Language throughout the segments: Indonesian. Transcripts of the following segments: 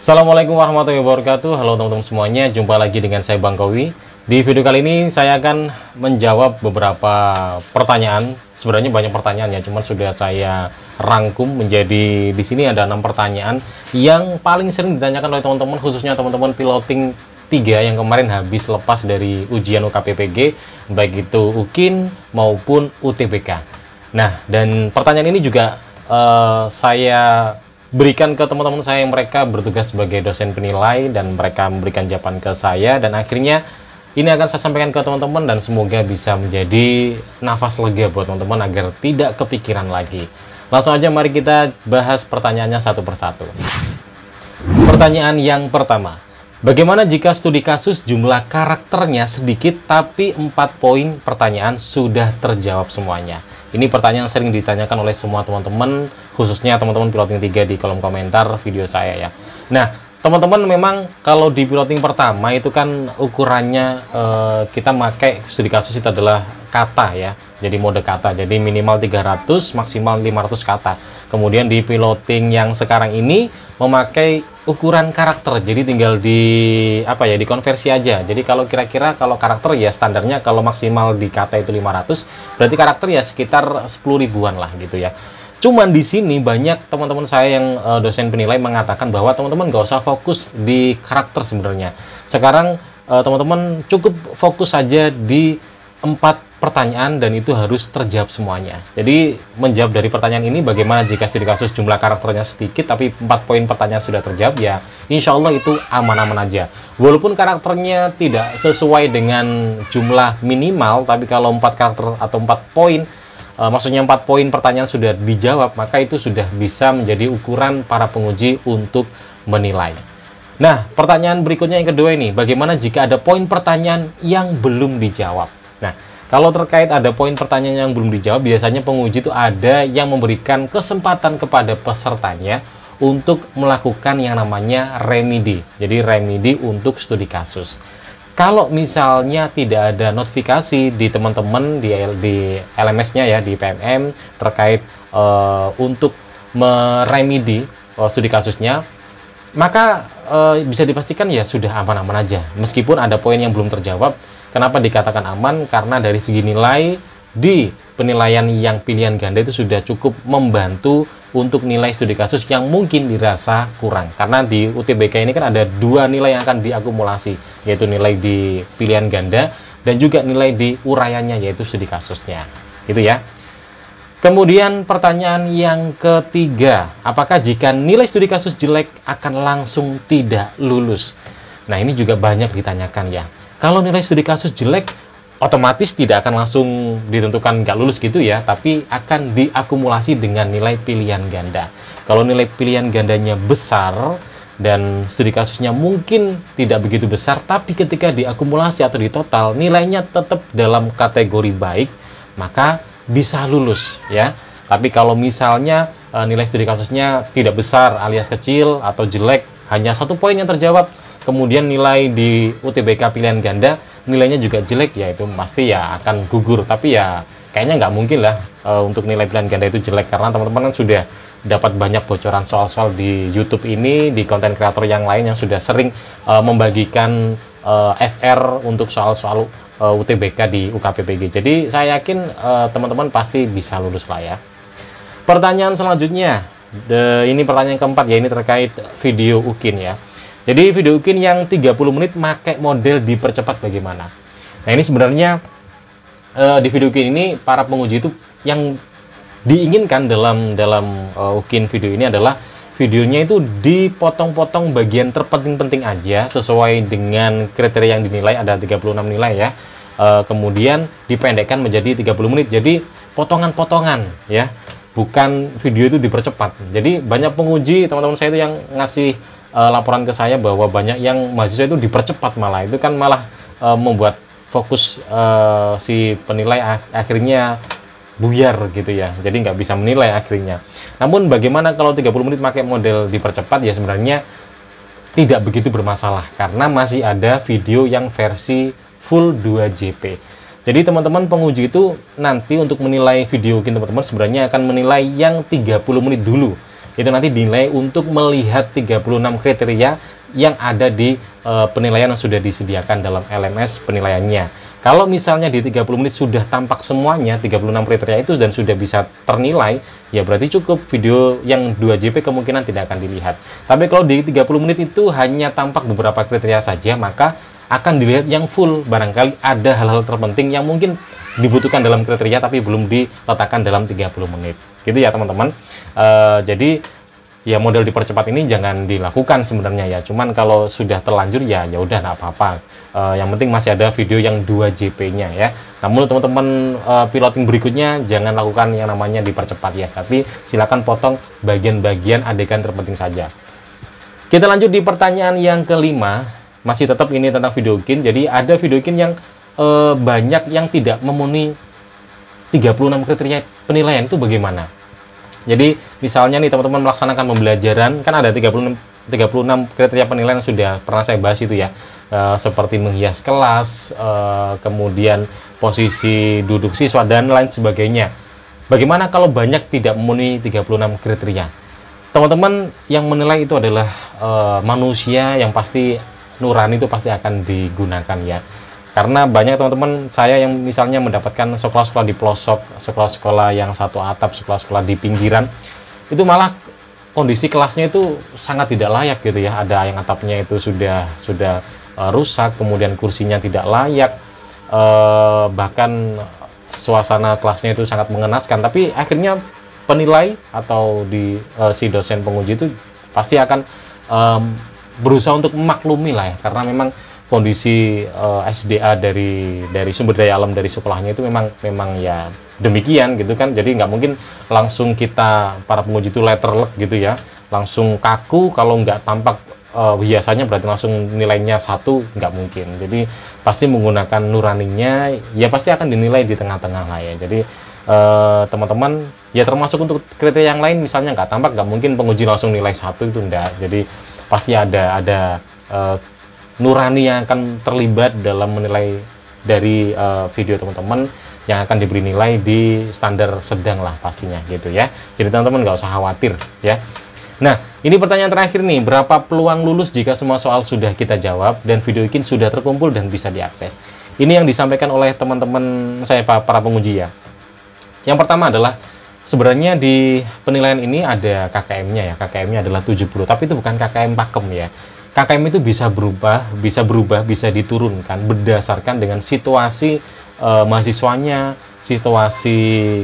Assalamualaikum warahmatullahi wabarakatuh. Halo teman-teman semuanya, jumpa lagi dengan saya Bang Kowi. Di video kali ini saya akan menjawab beberapa pertanyaan. Sebenarnya banyak pertanyaan ya, cuman sudah saya rangkum menjadi di sini ada 6 pertanyaan yang paling sering ditanyakan oleh teman-teman, khususnya teman-teman piloting 3 yang kemarin habis lepas dari ujian UKPPG, baik itu UKIN maupun UTBK. Nah, dan pertanyaan ini juga saya berikan ke teman-teman saya yang mereka bertugas sebagai dosen penilai, dan mereka memberikan jawaban ke saya, dan akhirnya ini akan saya sampaikan ke teman-teman dan semoga bisa menjadi nafas lega buat teman-teman agar tidak kepikiran lagi. Langsung aja mari kita bahas pertanyaannya satu persatu. Pertanyaan yang pertama, bagaimana jika studi kasus jumlah karakternya sedikit tapi 4 poin pertanyaan sudah terjawab semuanya? Ini pertanyaan sering ditanyakan oleh semua teman-teman, khususnya teman-teman piloting 3 di kolom komentar video saya ya. Nah, teman-teman memang kalau di piloting pertama itu kan ukurannya kita pakai studi kasus itu adalah kata ya. Jadi mode kata, jadi minimal 300, maksimal 500 kata. Kemudian di piloting yang sekarang ini memakai ukuran karakter, jadi tinggal dikonversi aja. Jadi kalau kira-kira kalau karakter ya standarnya kalau maksimal di kata itu 500, berarti karakter ya sekitar 10 ribuan lah gitu ya. Cuman di sini banyak teman-teman saya yang dosen penilai mengatakan bahwa teman-teman nggak usah fokus di karakter sebenarnya. Sekarang teman-teman cukup fokus saja di 4 pertanyaan dan itu harus terjawab semuanya. Jadi menjawab dari pertanyaan ini, bagaimana jika studi kasus jumlah karakternya sedikit tapi 4 poin pertanyaan sudah terjawab, ya insya Allah itu aman-aman aja. Walaupun karakternya tidak sesuai dengan jumlah minimal, tapi kalau 4 karakter atau 4 poin, maksudnya 4 poin pertanyaan sudah dijawab, maka itu sudah bisa menjadi ukuran para penguji untuk menilai. Nah, pertanyaan berikutnya yang kedua ini, bagaimana jika ada poin pertanyaan yang belum dijawab? Nah, kalau terkait ada poin pertanyaan yang belum dijawab, biasanya penguji itu ada yang memberikan kesempatan kepada pesertanya untuk melakukan yang namanya remedi. Jadi remedi untuk studi kasus. Kalau misalnya tidak ada notifikasi di teman-teman di LMS-nya ya, di PMM terkait untuk meremedi studi kasusnya, maka bisa dipastikan ya sudah aman-aman aja. Meskipun ada poin yang belum terjawab. Kenapa dikatakan aman? Karena dari segi nilai di penilaian yang pilihan ganda itu sudah cukup membantu untuk nilai studi kasus yang mungkin dirasa kurang. Karena di UTBK ini kan ada 2 nilai yang akan diakumulasi, yaitu nilai di pilihan ganda dan juga nilai di uraiannya, yaitu studi kasusnya. Gitu ya. Kemudian pertanyaan yang ketiga, apakah jika nilai studi kasus jelek akan langsung tidak lulus? Nah, ini juga banyak ditanyakan ya. Kalau nilai studi kasus jelek, otomatis tidak akan langsung ditentukan nggak lulus gitu ya, tapi akan diakumulasi dengan nilai pilihan ganda. Kalau nilai pilihan gandanya besar dan studi kasusnya mungkin tidak begitu besar, tapi ketika diakumulasi atau ditotal nilainya tetap dalam kategori baik, maka bisa lulus ya. Tapi kalau misalnya nilai studi kasusnya tidak besar alias kecil atau jelek, hanya 1 poin yang terjawab, kemudian nilai di UTBK pilihan ganda nilainya juga jelek, ya itu pasti ya akan gugur. Tapi ya kayaknya nggak mungkin lah untuk nilai pilihan ganda itu jelek, karena teman-teman kan sudah dapat banyak bocoran soal-soal di YouTube ini, di konten kreator yang lain yang sudah sering membagikan FR untuk soal-soal UTBK di UKPPG. Jadi saya yakin teman-teman pasti bisa lulus lah ya. Pertanyaan selanjutnya, ini pertanyaan keempat ya, ini terkait video UKIN ya. Jadi video UKIN yang 30 menit pakai model dipercepat bagaimana? Nah, ini sebenarnya di video UKIN ini para penguji itu yang diinginkan dalam UKIN video ini adalah videonya itu dipotong-potong bagian terpenting-penting aja sesuai dengan kriteria yang dinilai, ada 36 nilai ya. Kemudian dipendekkan menjadi 30 menit. Jadi potongan-potongan ya. Bukan video itu dipercepat. Jadi banyak penguji, teman-teman saya itu yang ngasih laporan ke saya bahwa banyak yang mahasiswa itu dipercepat, malah itu kan malah membuat fokus si penilai akhirnya buyar gitu ya, jadi nggak bisa menilai akhirnya. Namun bagaimana kalau 30 menit pakai model dipercepat? Ya sebenarnya tidak begitu bermasalah karena masih ada video yang versi full 2JP. Jadi teman-teman penguji itu nanti untuk menilai video teman-teman sebenarnya akan menilai yang 30 menit dulu. itu nanti dinilai untuk melihat 36 kriteria yang ada di penilaian yang sudah disediakan dalam LMS penilaiannya. Kalau misalnya di 30 menit sudah tampak semuanya 36 kriteria itu dan sudah bisa ternilai, ya berarti cukup video yang 2JP kemungkinan tidak akan dilihat. Tapi kalau di 30 menit itu hanya tampak beberapa kriteria saja, maka akan dilihat yang full. Barangkali ada hal-hal terpenting yang mungkin dibutuhkan dalam kriteria tapi belum diletakkan dalam 30 menit. Gitu ya teman-teman. Jadi ya model dipercepat ini jangan dilakukan sebenarnya ya. Cuman kalau sudah terlanjur ya udah nggak apa-apa. Yang penting masih ada video yang 2JP-nya ya. Namun teman-teman piloting berikutnya jangan lakukan yang namanya dipercepat ya. Tapi silakan potong bagian-bagian adegan terpenting saja. Kita lanjut di pertanyaan yang kelima. Masih tetap ini tentang video kin. Jadi ada video kin yang banyak yang tidak memenuhi 36 kriteria penilaian, itu bagaimana? Jadi misalnya nih teman-teman melaksanakan pembelajaran, kan ada 36 kriteria penilaian yang sudah pernah saya bahas itu ya, seperti menghias kelas, kemudian posisi duduk siswa dan lain sebagainya. Bagaimana kalau banyak tidak memenuhi 36 kriteria? Teman-teman yang menilai itu adalah manusia yang pasti nurani, itu pasti akan digunakan ya. Karena banyak teman-teman saya yang misalnya mendapatkan sekolah-sekolah di pelosok, sekolah-sekolah yang satu atap, sekolah-sekolah di pinggiran, itu malah kondisi kelasnya itu sangat tidak layak gitu ya. Ada yang atapnya itu sudah rusak, kemudian kursinya tidak layak, bahkan suasana kelasnya itu sangat mengenaskan. Tapi akhirnya penilai atau si dosen penguji itu pasti akan berusaha untuk memaklumi lah ya, karena memang kondisi SDA dari sumber daya alam dari sekolahnya itu memang ya demikian gitu kan. Jadi nggak mungkin langsung kita para penguji itu letterlek gitu ya, langsung kaku. Kalau nggak tampak biasanya berarti langsung nilainya 1, nggak mungkin. Jadi pasti menggunakan nuraninya, ya pasti akan dinilai di tengah-tengah lah ya. Jadi teman-teman ya termasuk untuk kriteria yang lain, misalnya nggak tampak, nggak mungkin penguji langsung nilai 1, itu enggak. Jadi pasti ada nurani yang akan terlibat dalam menilai dari video teman-teman yang akan diberi nilai di standar sedang lah pastinya gitu ya. Jadi teman-teman nggak usah khawatir ya. Nah, ini pertanyaan terakhir nih, berapa peluang lulus jika semua soal sudah kita jawab dan video kin sudah terkumpul dan bisa diakses? Ini yang disampaikan oleh teman-teman saya para penguji ya. Yang pertama adalah sebenarnya di penilaian ini ada KKM-nya ya. KKM-nya adalah 70, tapi itu bukan KKM pakem ya. KKM itu bisa berubah, bisa diturunkan berdasarkan dengan situasi mahasiswanya, situasi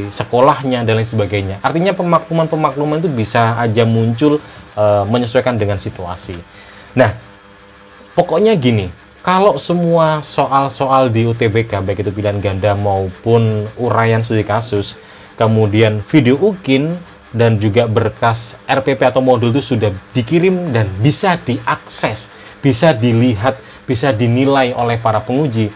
sekolahnya, dan lain sebagainya. Artinya pemakluman itu bisa aja muncul menyesuaikan dengan situasi. Nah, pokoknya gini, kalau semua soal-soal di UTBK, baik itu pilihan ganda maupun uraian studi kasus, kemudian video UKIN, dan juga berkas RPP atau modul itu sudah dikirim dan bisa diakses, bisa dilihat, bisa dinilai oleh para penguji,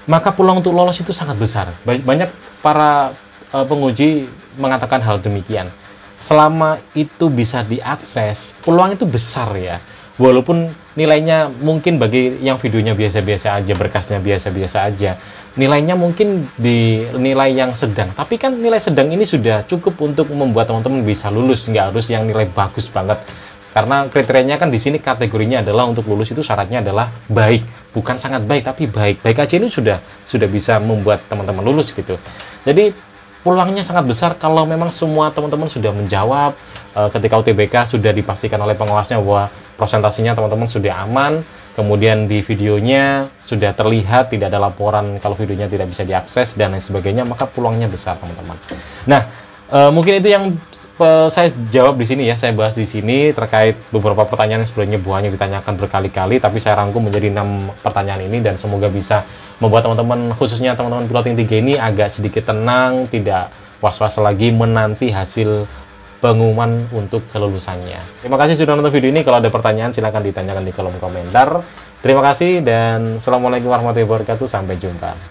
maka peluang untuk lolos itu sangat besar. Banyak para penguji mengatakan hal demikian. Selama itu bisa diakses, peluang itu besar ya. Walaupun nilainya mungkin bagi yang videonya biasa-biasa aja, berkasnya biasa-biasa aja, nilainya mungkin di nilai yang sedang. Tapi kan nilai sedang ini sudah cukup untuk membuat teman-teman bisa lulus, nggak harus yang nilai bagus banget. Karena kriterianya kan di sini kategorinya adalah untuk lulus itu syaratnya adalah baik, bukan sangat baik tapi baik. Baik aja ini sudah bisa membuat teman-teman lulus gitu. Jadi peluangnya sangat besar kalau memang semua teman-teman sudah menjawab, ketika UTBK sudah dipastikan oleh pengawasnya bahwa presentasinya teman-teman sudah aman, kemudian di videonya sudah terlihat tidak ada laporan kalau videonya tidak bisa diakses dan lain sebagainya, maka peluangnya besar teman-teman. Nah, mungkin itu yang saya jawab di sini ya, saya bahas di sini terkait beberapa pertanyaan yang sebenarnya banyak ditanyakan berkali-kali, tapi saya rangkum menjadi 6 pertanyaan ini dan semoga bisa membuat teman-teman, khususnya teman-teman piloting 3 ini agak sedikit tenang, tidak was-was lagi menanti hasil pengumuman untuk kelulusannya. Terima kasih sudah nonton video ini. Kalau ada pertanyaan silahkan ditanyakan di kolom komentar. Terima kasih dan Assalamualaikum warahmatullahi wabarakatuh. Sampai jumpa.